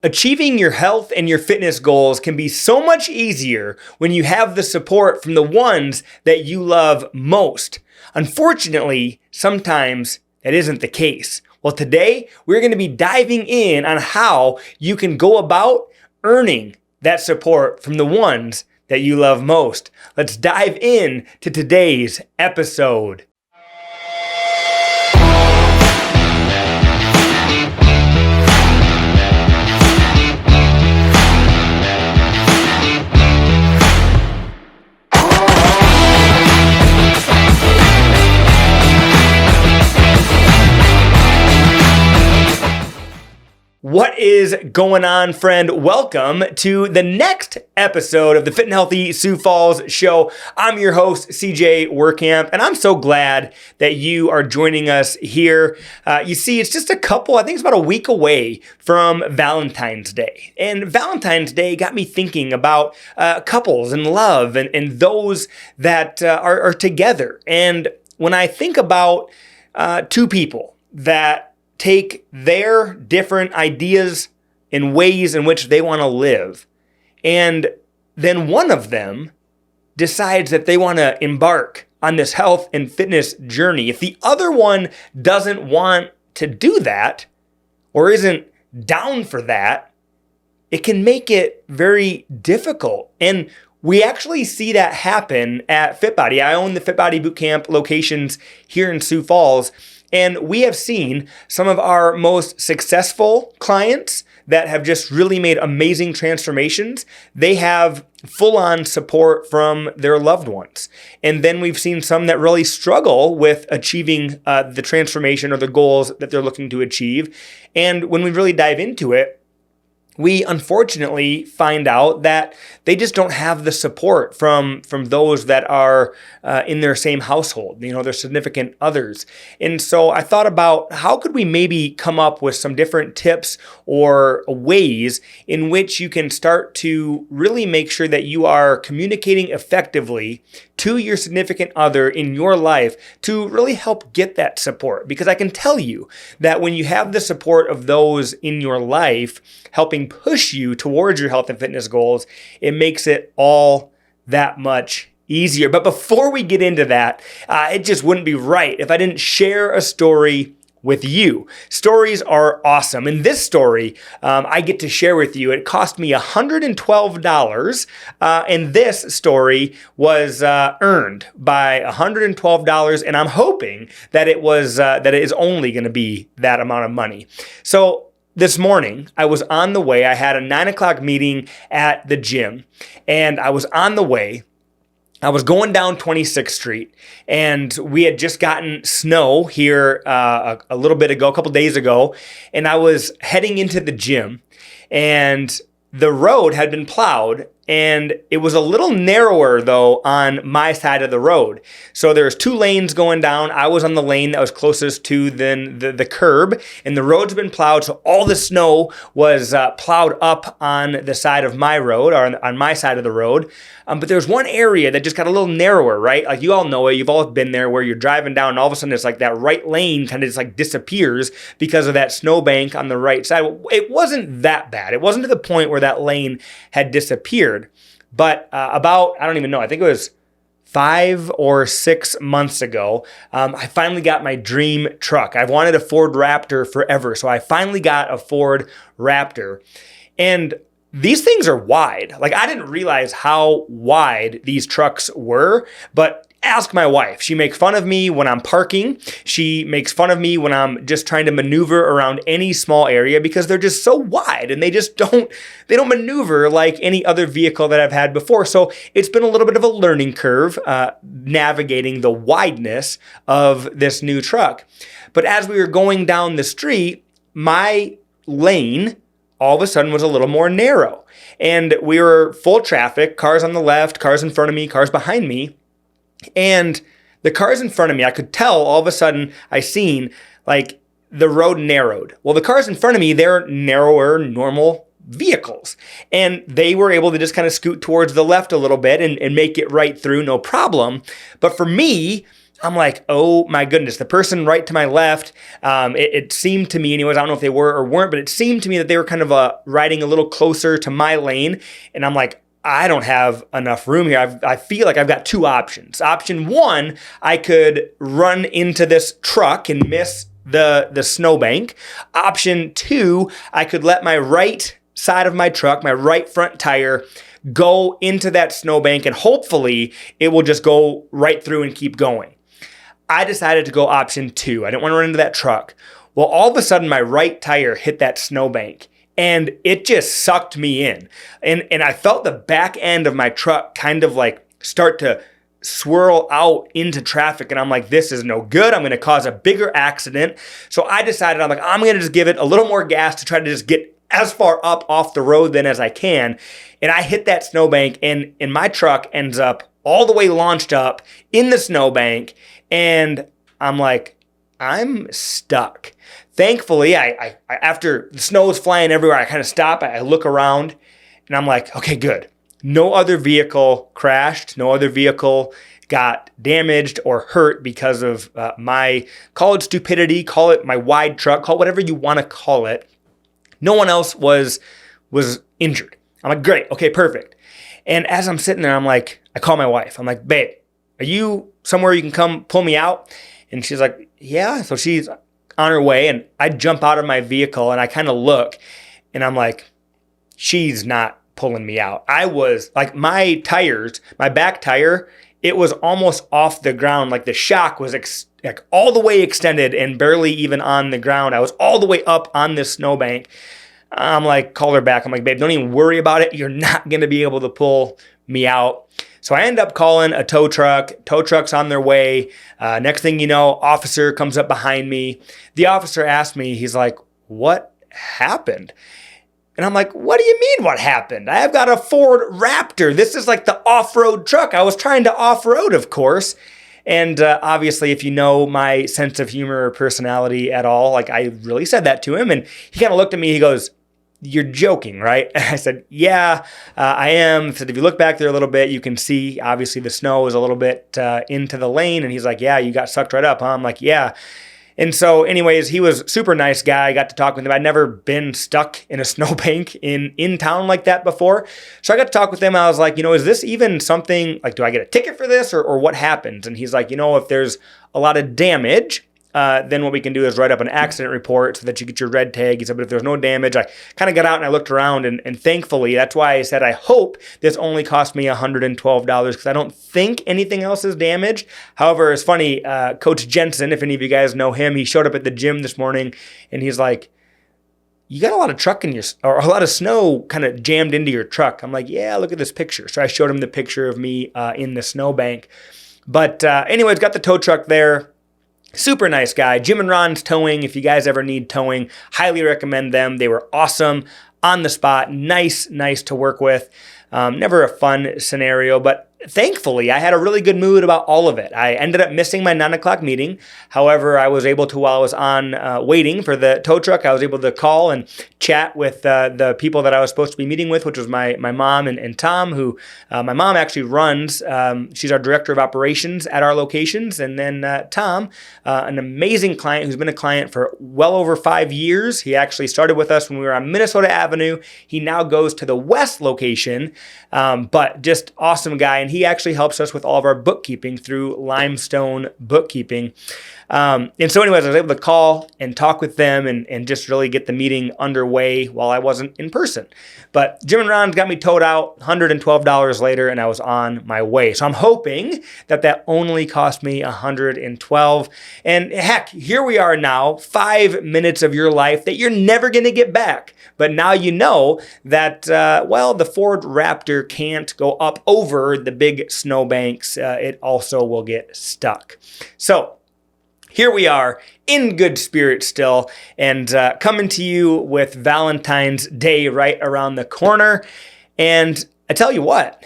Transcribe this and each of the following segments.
Achieving your health and your fitness goals can be so much easier when you have the support from the ones that you love most. Unfortunately, sometimes that isn't the case. Well, today we're going to be diving in on how you can go about earning that support from the ones that you love most. Let's dive in to today's episode. What is going on, friend? Welcome to the next episode of the Fit and Healthy Sioux Falls Show. I'm your host, CJ Workamp, and I'm so glad that you are joining us here. You see, it's just I think it's about a week away from Valentine's Day. And Valentine's Day got me thinking about couples and love and those that are together. And when I think about two people that take their different ideas and ways in which they want to live, and then one of them decides that they want to embark on this health and fitness journey. If the other one doesn't want to do that or isn't down for that, it can make it very difficult. And we actually see that happen at FitBody. I own the FitBody Bootcamp locations here in Sioux Falls. And we have seen some of our most successful clients that have just really made amazing transformations. They have full-on support from their loved ones. And then we've seen some that really struggle with achieving the transformation or the goals that they're looking to achieve. And when we really dive into it, we unfortunately find out that they just don't have the support from those that are in their same household, their significant others. And so I thought about how could we maybe come up with some different tips or ways in which you can start to really make sure that you are communicating effectively to your significant other in your life to really help get that support. Because I can tell you that when you have the support of those in your life helping push you towards your health and fitness goals, it makes it all that much easier. But before we get into that, it just wouldn't be right if I didn't share a story with you. Stories are awesome. And this story I get to share with you. It cost me $112. And this story was earned by $112. And I'm hoping that it is only going to be that amount of money. So this morning, I was on the way. I had a 9 o'clock meeting at the gym, and I was on the way. I was going down 26th Street, and we had just gotten snow here a little bit ago, a couple days ago, and I was heading into the gym, and the road had been plowed, and it was a little narrower, though, on my side of the road. So there's two lanes going down. I was on the lane that was closest to the curb, and the road's been plowed, so all the snow was plowed up on the side of my road, or on my side of the road. But there's one area that just got a little narrower, right? Like you all know it. You've all been there where you're driving down, and all of a sudden it's like that right lane kind of just like disappears because of that snowbank on the right side. It wasn't that bad. It wasn't to the point where that lane had disappeared. But about, I don't even know, I think it was 5 or 6 months ago, I finally got my dream truck. I've wanted a Ford Raptor forever, so I finally got a Ford Raptor. And these things are wide. Like, I didn't realize how wide these trucks were, but ask my wife. She makes fun of me when I'm parking. She makes fun of me when I'm just trying to maneuver around any small area because they're just so wide and they don't maneuver like any other vehicle that I've had before. So it's been a little bit of a learning curve navigating the wideness of this new truck. But as we were going down the street, my lane all of a sudden was a little more narrow. And we were full traffic, cars on the left, cars in front of me, cars behind me. And the cars in front of me, I could tell all of a sudden I seen like the road narrowed. Well, the cars in front of me, they're narrower, normal vehicles. And they were able to just kind of scoot towards the left a little bit and make it right through, no problem. But for me, I'm like, oh my goodness, the person right to my left, it seemed to me anyways, I don't know if they were or weren't, but it seemed to me that they were kind of riding a little closer to my lane. And I'm like, I don't have enough room here. I feel like I've got two options. Option one, I could run into this truck and miss the snowbank. Option two, I could let my right side of my truck, my right front tire, go into that snowbank, and hopefully it will just go right through and keep going. I decided to go option two. I didn't want to run into that truck. Well, all of a sudden my right tire hit that snowbank and it just sucked me in. And I felt the back end of my truck kind of like start to swirl out into traffic. And I'm like, this is no good. I'm going to cause a bigger accident. So I decided, I'm like, I'm going to just give it a little more gas to try to just get as far up off the road then as I can. And I hit that snowbank, and my truck ends up all the way launched up in the snowbank. And I'm like, I'm stuck. Thankfully, I after the snow is flying everywhere, I kind of stop, I look around, and I'm like, okay, good. No other vehicle crashed. No other vehicle got damaged or hurt because of my, call it stupidity, call it my wide truck, call it whatever you want to call it. No one else was injured. I'm like, great, okay, perfect. And as I'm sitting there, I'm like, I call my wife. I'm like, babe, are you somewhere you can come pull me out? And she's like, yeah. So she's on her way, and I jump out of my vehicle and I kind of look, and I'm like, she's not pulling me out. I was like, my tires, my back tire, it was almost off the ground. Like the shock was like all the way extended and barely even on the ground. I was all the way up on this snowbank. I'm like, call her back. I'm like, babe, don't even worry about it. You're not going to be able to pull me out. So I end up calling a tow truck. Tow truck's on their way. Next thing you know, officer comes up behind me. The officer asked me, he's like, what happened? And I'm like, what do you mean what happened? I've got a Ford Raptor. This is like the off-road truck. I was trying to off-road, of course. And obviously, if you know my sense of humor or personality at all, like I really said that to him. And he kind of looked at me, he goes, you're joking, right? And I said, yeah, I am. He said, if you look back there a little bit, you can see, obviously, the snow is a little bit into the lane. And he's like, yeah, you got sucked right up, huh? I'm like, yeah. And so anyways, he was a super nice guy. I got to talk with him. I'd never been stuck in a snowbank in town like that before. So I got to talk with him. I was like, is this even something, like, do I get a ticket for this or what happens? And he's like, if there's a lot of damage, then what we can do is write up an accident report so that you get your red tag. He said, but if there's no damage, I kind of got out and I looked around, and thankfully, that's why I said I hope this only cost me $112 because I don't think anything else is damaged. However, it's funny, Coach Jensen, if any of you guys know him, he showed up at the gym this morning and he's like, you got a lot of truck in or a lot of snow kind of jammed into your truck. I'm like, yeah, look at this picture. So I showed him the picture of me in the snowbank. But anyways, got the tow truck there. Super nice guy. Jim and Ron's Towing. If you guys ever need towing, highly recommend them. They were awesome on the spot. Nice to work with. Never a fun scenario, but thankfully, I had a really good mood about all of it. I ended up missing my 9 o'clock meeting. However, I was able to, while I was on waiting for the tow truck, I was able to call and chat with the people that I was supposed to be meeting with, which was my mom and Tom, who my mom actually runs. She's our director of operations at our locations. And then Tom, an amazing client who's been a client for well over 5 years. He actually started with us when we were on Minnesota Avenue. He now goes to the West location, but just awesome guy. And he actually helps us with all of our bookkeeping through Limestone Bookkeeping. And so anyways, I was able to call and talk with them and just really get the meeting underway while I wasn't in person. But Jim and Ron got me towed out $112 later, and I was on my way. So I'm hoping that only cost me $112. And heck, here we are now, 5 minutes of your life that you're never going to get back. But now you know that, the Ford Raptor can't go up over the big snowbanks. It also will get stuck. So here we are in good spirits still, and coming to you with Valentine's Day right around the corner. And I tell you what,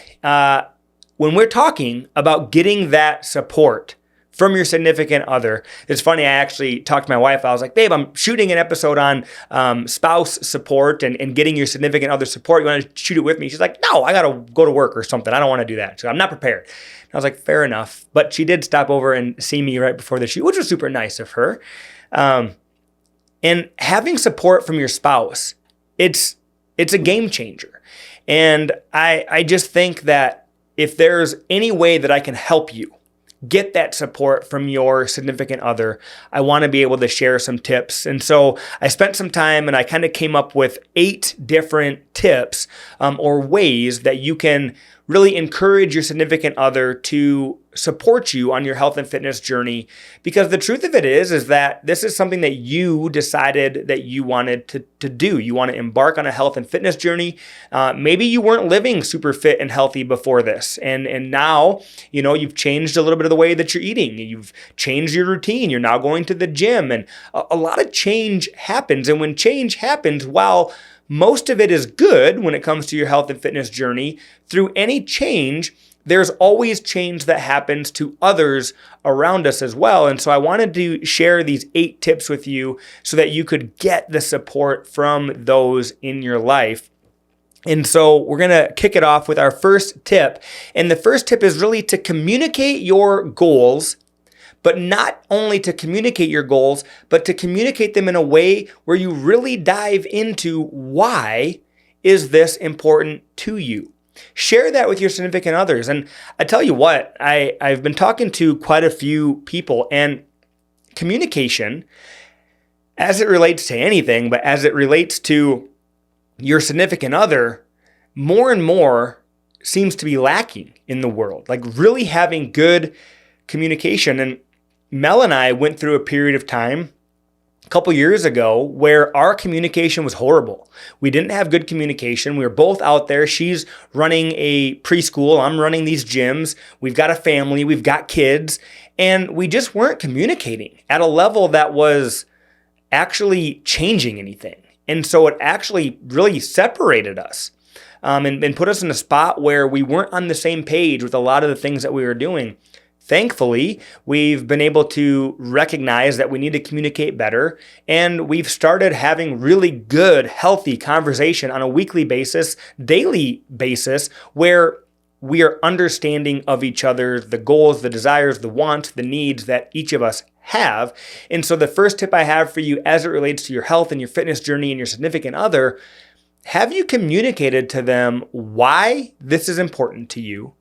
when we're talking about getting that support from your significant other. It's funny, I actually talked to my wife. I was like, babe, I'm shooting an episode on spouse support and getting your significant other support. You want to shoot it with me? She's like, no, I got to go to work or something. I don't want to do that. So I'm not prepared. And I was like, fair enough. But she did stop over and see me right before the shoot, which was super nice of her. And having support from your spouse, it's a game changer. And I just think that if there's any way that I can help you get that support from your significant other, I want to be able to share some tips. And so I spent some time and I kind of came up with 8 different tips or ways that you can really encourage your significant other to support you on your health and fitness journey. Because the truth of it is that this is something that you decided that you wanted to do. You want to embark on a health and fitness journey. Maybe you weren't living super fit and healthy before this. And now, you've changed a little bit of the way that you're eating. You've changed your routine. You're now going to the gym. And a lot of change happens. And when change happens, while most of it is good when it comes to your health and fitness journey, through any change, there's always change that happens to others around us as well. And so I wanted to share these 8 tips with you so that you could get the support from those in your life. And so we're going to kick it off with our first tip. And the first tip is really to communicate your goals, but not only to communicate your goals, but to communicate them in a way where you really dive into why is this important to you. Share that with your significant others. And I tell you what, I've been talking to quite a few people, and communication, as it relates to anything, but as it relates to your significant other, more and more seems to be lacking in the world. Like really having good communication. And Mel and I went through a period of time a couple years ago where our communication was horrible. We didn't have good communication. We were both out there. She's running a preschool. I'm running these gyms. We've got a family. We've got kids. And we just weren't communicating at a level that was actually changing anything. And so it actually really separated us and put us in a spot where we weren't on the same page with a lot of the things that we were doing. Thankfully, we've been able to recognize that we need to communicate better, and we've started having really good, healthy conversation on a weekly basis, daily basis, where we are understanding of each other, the goals, the desires, the wants, the needs that each of us have. And so the first tip I have for you as it relates to your health and your fitness journey and your significant other, have you communicated to them why this is important to you,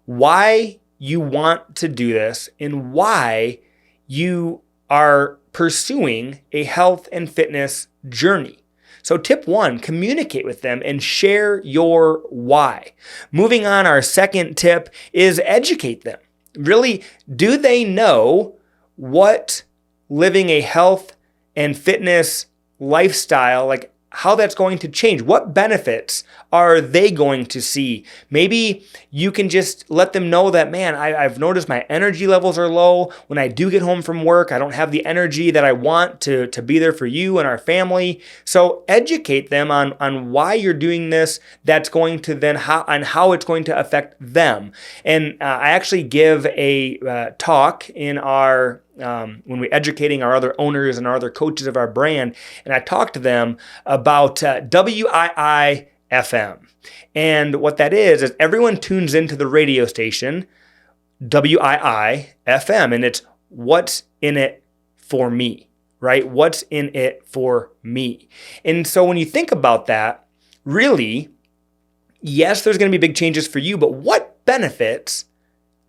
why you want to do this, and why you are pursuing a health and fitness journey. So tip 1, communicate with them and share your why. Moving on, our second tip is educate them. Really, do they know what living a health and fitness lifestyle, like how that's going to change? What benefits are they going to see? Maybe you can just let them know that, man, I've noticed my energy levels are low. When I do get home from work, I don't have the energy that I want to be there for you and our family. So educate them on why you're doing this. That's going to then how it's going to affect them. And I actually give a talk in our when we're educating our other owners and our other coaches of our brand, and I talked to them about WIIFM. And what that is everyone tunes into the radio station, WIIFM, and it's what's in it for me, right? What's in it for me? And so when you think about that, really, yes, there's going to be big changes for you, but what benefits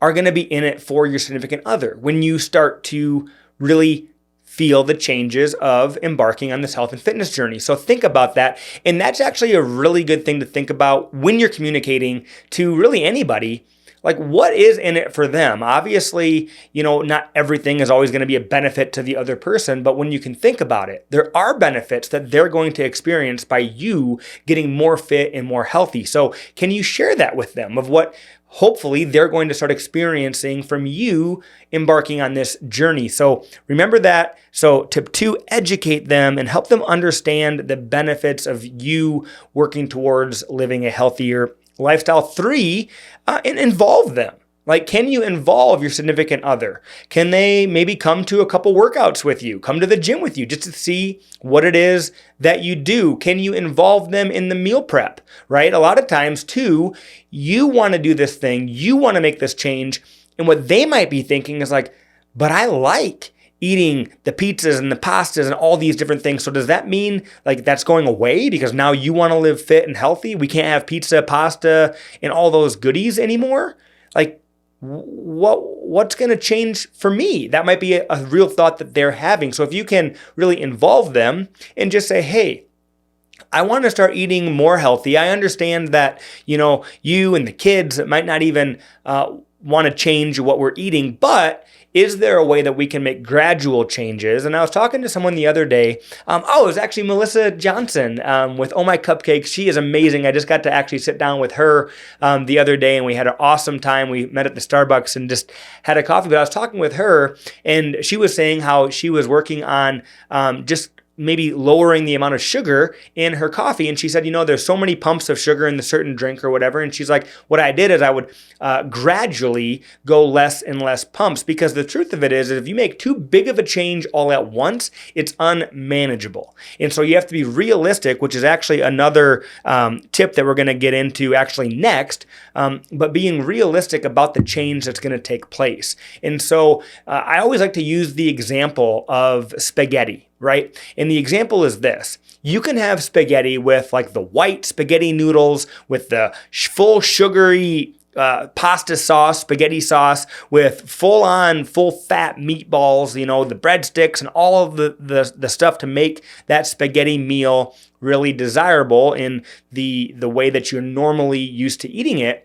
are going to be in it for your significant other when you start to really feel the changes of embarking on this health and fitness journey? So think about that. And that's actually a really good thing to think about when you're communicating to really anybody. Like, what is in it for them? Obviously, not everything is always going to be a benefit to the other person, but when you can think about it, there are benefits that they're going to experience by you getting more fit and more healthy. So can you share that with them of what hopefully they're going to start experiencing from you embarking on this journey? So remember that. So tip 2, educate them and help them understand the benefits of you working towards living a healthier lifestyle. 3, and involve them. Like, can you involve your significant other? Can they maybe come to a couple workouts with you, come to the gym with you just to see what it is that you do? Can you involve them in the meal prep, right? A lot of times too, you want to do this thing, you want to make this change. And what they might be thinking is like, but I like eating the pizzas and the pastas and all these different things. So does that mean like that's going away because now you want to live fit and healthy? We can't have pizza, pasta, and all those goodies anymore? Like, what's going to change for me? That might be a real thought that they're having. So if you can really involve them and just say, hey, I want to start eating more healthy. I understand that, you and the kids might not even want to change what we're eating, but is there a way that we can make gradual changes? And I was talking to someone the other day. It was actually Melissa Johnson with Oh My Cupcakes. She is amazing. I just got to actually sit down with her the other day, and we had an awesome time. We met at the Starbucks and just had a coffee. But I was talking with her, and she was saying how she was working on just maybe lowering the amount of sugar in her coffee. And she said, there's so many pumps of sugar in the certain drink or whatever. And she's like, what I did is I would gradually go less and less pumps, because the truth of it is if you make too big of a change all at once, it's unmanageable. And so you have to be realistic, which is actually another tip that we're going to get into actually next, but being realistic about the change that's going to take place. And so I always like to use the example of spaghetti, right? And the example is this. You can have spaghetti with like the white spaghetti noodles with the full sugary pasta sauce, spaghetti sauce with full fat meatballs, the breadsticks and all of the stuff to make that spaghetti meal really desirable in the way that you're normally used to eating it.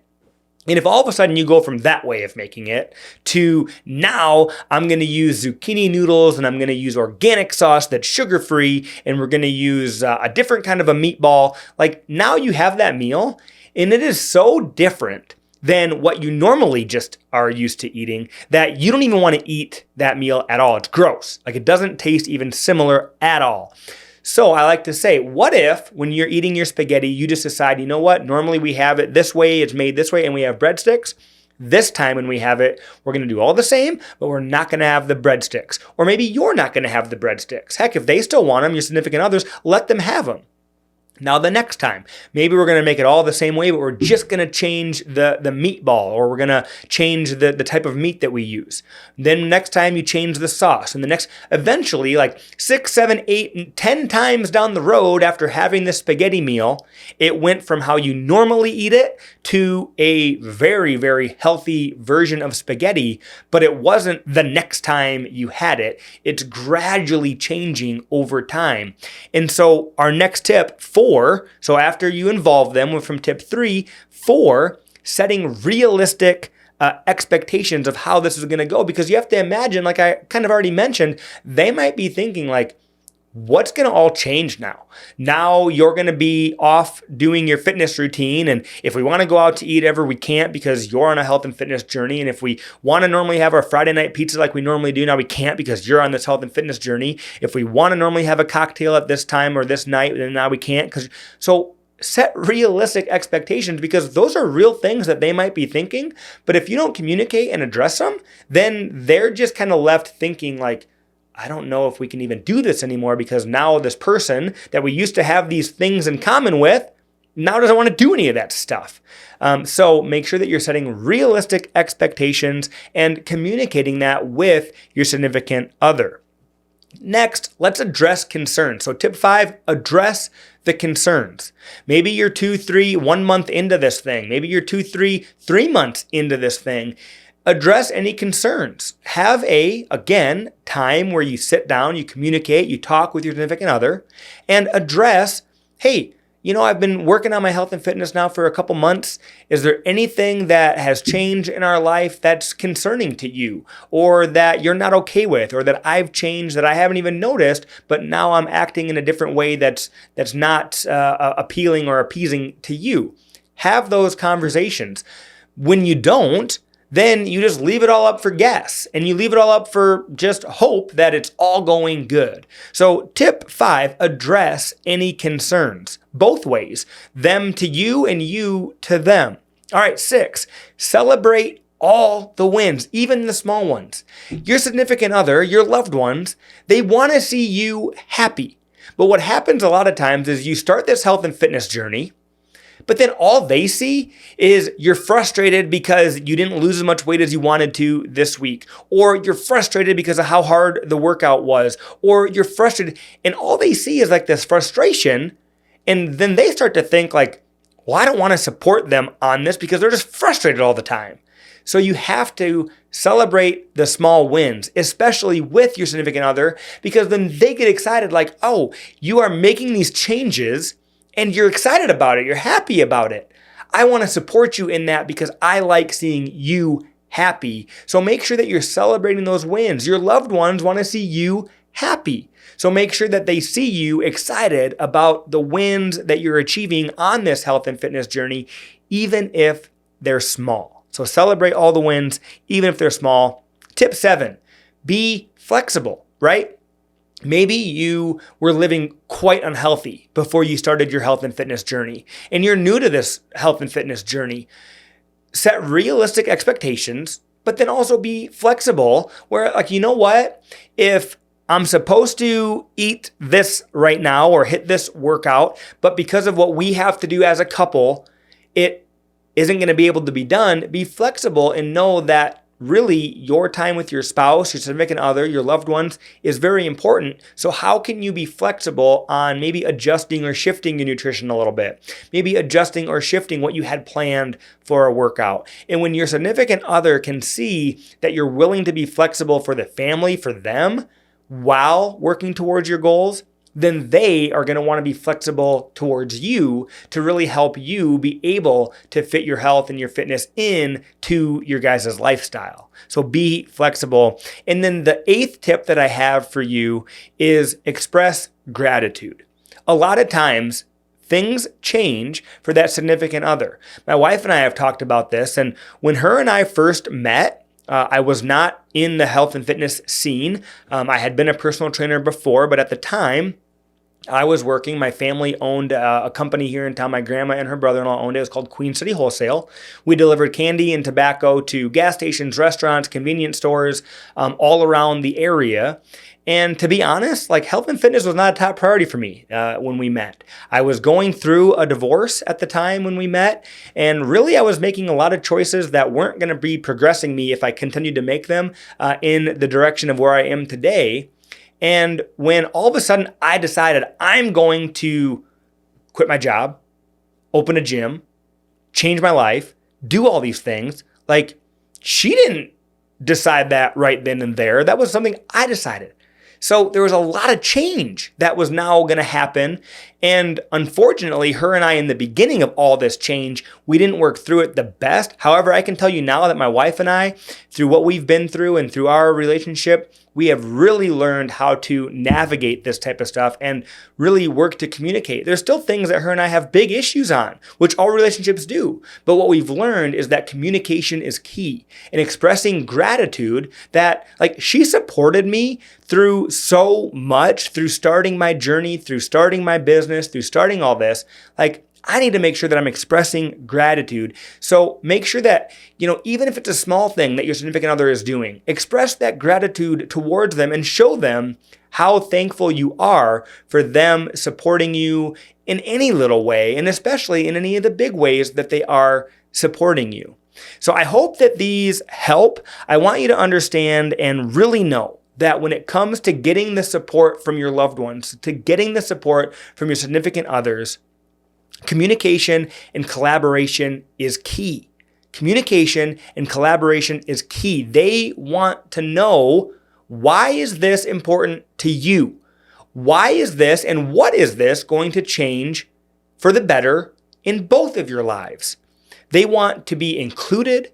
And if all of a sudden you go from that way of making it to now I'm going to use zucchini noodles and I'm going to use organic sauce that's sugar-free and we're going to use a different kind of a meatball, like now you have that meal and it is so different than what you normally just are used to eating that you don't even want to eat that meal at all. It's gross. Like it doesn't taste even similar at all. So I like to say, what if when you're eating your spaghetti, you just decide, normally we have it this way, it's made this way, and we have breadsticks. This time when we have it, we're going to do all the same, but we're not going to have the breadsticks. Or maybe you're not going to have the breadsticks. Heck, if they still want them, your significant others, let them have them. Now the next time, maybe we're going to make it all the same way, but we're just going to change the meatball, or we're going to change the type of meat that we use. Then next time you change the sauce, and eventually like 6, 7, 8, and 10 times down the road after having this spaghetti meal, it went from how you normally eat it to a very, very healthy version of spaghetti, but it wasn't the next time you had it. It's gradually changing over time. And so our next tip, 4, so after you involve them, from tip 3, 4, setting realistic expectations of how this is going to go, because you have to imagine, like I kind of already mentioned, they might be thinking like, what's going to all change now? Now you're going to be off doing your fitness routine. And if we want to go out to eat ever, we can't because you're on a health and fitness journey. And if we want to normally have our Friday night pizza like we normally do, now we can't because you're on this health and fitness journey. If we want to normally have a cocktail at this time or this night, then now we can't. So set realistic expectations, because those are real things that they might be thinking. But if you don't communicate and address them, then they're just kind of left thinking like, I don't know if we can even do this anymore because now this person that we used to have these things in common with now doesn't want to do any of that stuff. So make sure that you're setting realistic expectations and communicating that with your significant other. Next, let's address concerns. So tip 5, address the concerns. Maybe you're 2, 3, 1 month into this thing. Maybe you're 2, 3, 3 months into this thing. Address any concerns. Have again, time where you sit down, you communicate, you talk with your significant other, and address, hey, I've been working on my health and fitness now for a couple months. Is there anything that has changed in our life that's concerning to you, or that you're not okay with, or that I've changed that I haven't even noticed, but now I'm acting in a different way that's not appealing or appeasing to you? Have those conversations. When you don't, then you just leave it all up for guess, and you leave it all up for just hope that it's all going good. So tip 5, address any concerns, both ways, them to you and you to them. All right, 6, celebrate all the wins, even the small ones. Your significant other, your loved ones, they want to see you happy. But what happens a lot of times is you start this health and fitness journey, but then all they see is you're frustrated because you didn't lose as much weight as you wanted to this week, or you're frustrated because of how hard the workout was, or you're frustrated, and all they see is like this frustration, and then they start to think like, well, I don't want to support them on this because they're just frustrated all the time. So you have to celebrate the small wins, especially with your significant other, because then they get excited like, oh, you are making these changes and you're excited about it. You're happy about it. I want to support you in that because I like seeing you happy. So make sure that you're celebrating those wins. Your loved ones want to see you happy. So make sure that they see you excited about the wins that you're achieving on this health and fitness journey, even if they're small. So celebrate all the wins, even if they're small. Tip 7, be flexible, right? Maybe you were living quite unhealthy before you started your health and fitness journey, and you're new to this health and fitness journey. Set realistic expectations, but then also be flexible where, like, you know what? If I'm supposed to eat this right now or hit this workout, but because of what we have to do as a couple, it isn't going to be able to be done. Be flexible and know that really your time with your spouse, your significant other, your loved ones is very important. So how can you be flexible on maybe adjusting or shifting your nutrition a little bit? Maybe adjusting or shifting what you had planned for a workout. And when your significant other can see that you're willing to be flexible for the family, for them, while working towards your goals, then they are going to want to be flexible towards you to really help you be able to fit your health and your fitness into your guys' lifestyle. So be flexible. And then the 8th tip that I have for you is express gratitude. A lot of times, things change for that significant other. My wife and I have talked about this, and when her and I first met, I was not in the health and fitness scene. I had been a personal trainer before, but at the time, I was working. My family owned a company here in town. My grandma and her brother-in-law owned it. It was called Queen City Wholesale. We delivered candy and tobacco to gas stations, restaurants, convenience stores, all around the area. And to be honest, like, health and fitness was not a top priority for me when we met. I was going through a divorce at the time when we met, and really I was making a lot of choices that weren't going to be progressing me if I continued to make them in the direction of where I am today. And when all of a sudden I decided I'm going to quit my job, open a gym, change my life, do all these things, like, she didn't decide that right then and there. That was something I decided. So there was a lot of change that was now going to happen. And unfortunately, her and I, in the beginning of all this change, we didn't work through it the best. However, I can tell you now that my wife and I, through what we've been through and through our relationship, we have really learned how to navigate this type of stuff and really work to communicate. There's still things that her and I have big issues on, which all relationships do. But what we've learned is that communication is key, and expressing gratitude that, like, she supported me through so much, through starting my journey, through starting my business, through starting all this. Like, I need to make sure that I'm expressing gratitude. So make sure that, even if it's a small thing that your significant other is doing, express that gratitude towards them and show them how thankful you are for them supporting you in any little way, and especially in any of the big ways that they are supporting you. So I hope that these help. I want you to understand and really know that when it comes to getting the support from your loved ones, to getting the support from your significant others, communication and collaboration is key. Communication and collaboration is key. They want to know, why is this important to you? Why is this and what is this going to change for the better in both of your lives? They want to be included,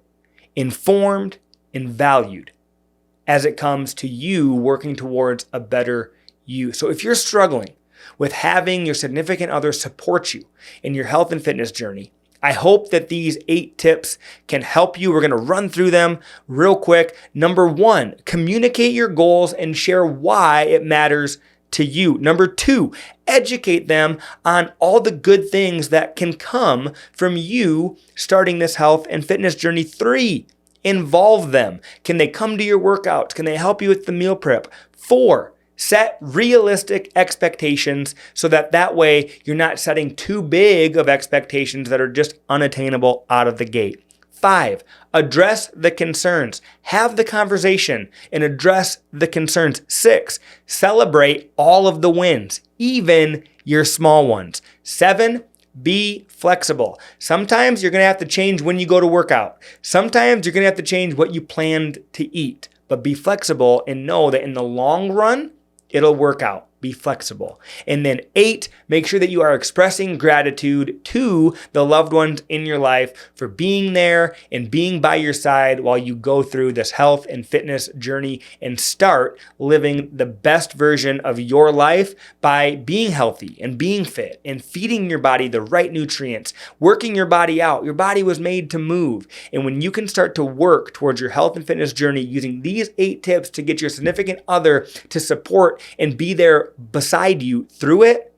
informed, and valued as it comes to you working towards a better you. So if you're struggling with having your significant other support you in your health and fitness journey, I hope that these 8 tips can help you. We're going to run through them real quick. Number 1, communicate your goals and share why it matters to you. Number 2, educate them on all the good things that can come from you starting this health and fitness journey. 3, Involve them. Can they come to your workouts? Can they help you with the meal prep? 4, set realistic expectations so that way you're not setting too big of expectations that are just unattainable out of the gate. 5, address the concerns. Have the conversation and address the concerns. 6, celebrate all of the wins, even your small ones. 7, be flexible. Sometimes you're going to have to change when you go to work out. Sometimes you're going to have to change what you planned to eat. But be flexible and know that in the long run, it'll work out. Be flexible. And then 8, make sure that you are expressing gratitude to the loved ones in your life for being there and being by your side while you go through this health and fitness journey and start living the best version of your life by being healthy and being fit and feeding your body the right nutrients, working your body out. Your body was made to move. And when you can start to work towards your health and fitness journey using these 8 tips to get your significant other to support and be there beside you through it,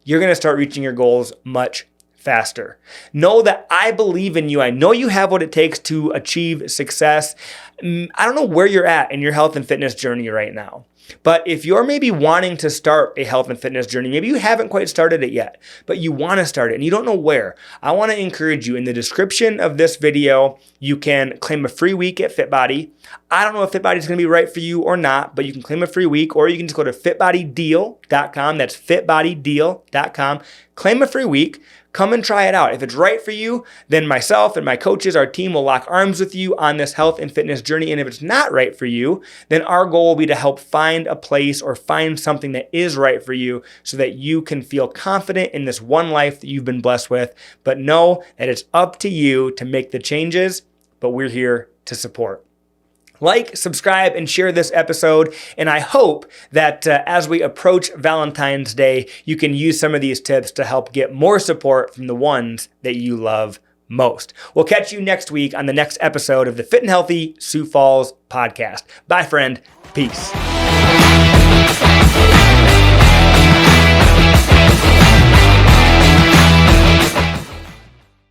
you're going to start reaching your goals much faster. Know that I believe in you. I know you have what it takes to achieve success. I don't know where you're at in your health and fitness journey right now. But if you're maybe wanting to start a health and fitness journey, maybe you haven't quite started it yet, but you want to start it and you don't know where, I want to encourage you. In the description of this video, you can claim a free week at FitBody. I don't know if FitBody is going to be right for you or not, but you can claim a free week, or you can just go to fitbodydeal.com. That's fitbodydeal.com. Claim a free week. Come and try it out. If it's right for you, then myself and my coaches, our team will lock arms with you on this health and fitness journey. And if it's not right for you, then our goal will be to help find a place or find something that is right for you so that you can feel confident in this one life that you've been blessed with. But know that it's up to you to make the changes, but we're here to support. Like, subscribe, and share this episode. And I hope that as we approach Valentine's Day, you can use some of these tips to help get more support from the ones that you love most. We'll catch you next week on the next episode of the Fit and Healthy Sioux Falls podcast. Bye, friend. Peace.